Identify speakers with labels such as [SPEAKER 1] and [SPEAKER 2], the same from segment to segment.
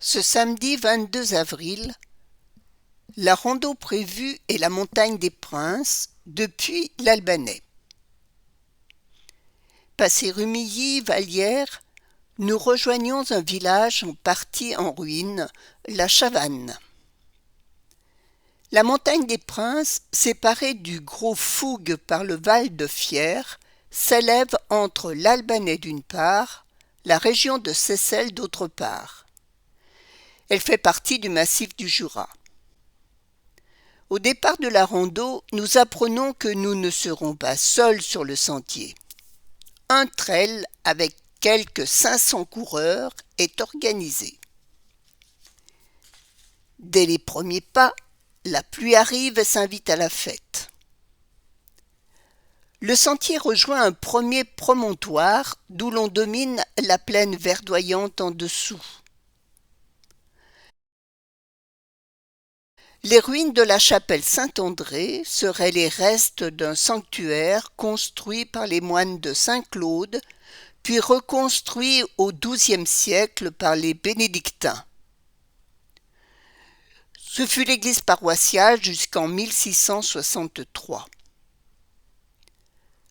[SPEAKER 1] Ce samedi 22 avril, la rando prévue est la montagne des Princes depuis l'Albanais. Passé Rumilly, Vallière, nous rejoignons un village en partie en ruine, la Chavanne. La montagne des Princes, séparée du Gros Fougue par le Val de Fière, s'élève entre l'Albanais d'une part, la région de Seyssel d'autre part. Elle fait partie du massif du Jura. Au départ de la rando, nous apprenons que nous ne serons pas seuls sur le sentier. Un trail avec quelques 500 coureurs est organisé. Dès les premiers pas, la pluie arrive et s'invite à la fête. Le sentier rejoint un premier promontoire d'où l'on domine la plaine verdoyante en dessous. Les ruines de la chapelle Saint-André seraient les restes d'un sanctuaire construit par les moines de Saint-Claude, puis reconstruit au XIIe siècle par les bénédictins. Ce fut l'église paroissiale jusqu'en 1663.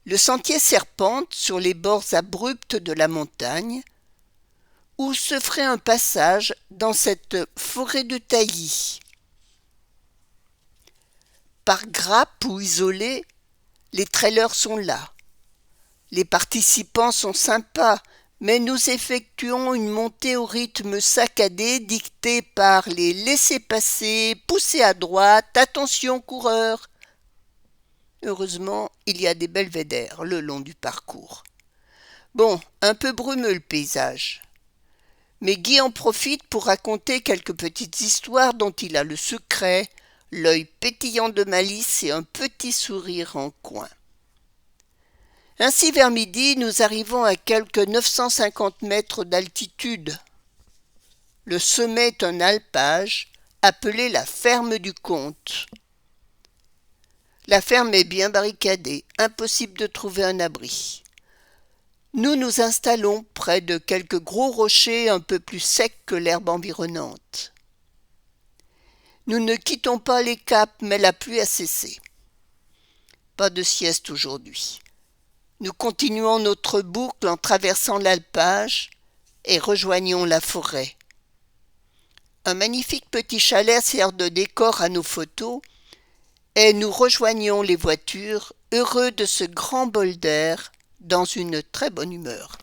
[SPEAKER 1] Le sentier serpente sur les bords abrupts de la montagne, où se ferait un passage dans cette forêt de taillis. Par grappes ou isolés, les trailers sont là. Les participants sont sympas, mais nous effectuons une montée au rythme saccadé dicté par les laissez-passer, poussez à droite, attention coureur. Heureusement, il y a des belvédères le long du parcours. Bon, un peu brumeux le paysage. Mais Guy en profite pour raconter quelques petites histoires dont il a le secret, l'œil pétillant de malice et un petit sourire en coin. Ainsi vers midi, nous arrivons à quelques 950 mètres d'altitude. Le sommet est un alpage appelé la ferme du Comte. La ferme est bien barricadée, impossible de trouver un abri. Nous nous installons près de quelques gros rochers un peu plus secs que l'herbe environnante. Nous ne quittons pas les caps, mais la pluie a cessé. Pas de sieste aujourd'hui. Nous continuons notre boucle en traversant l'alpage et rejoignons la forêt. Un magnifique petit chalet sert de décor à nos photos et nous rejoignons les voitures, heureux de ce grand bol d'air, dans une très bonne humeur.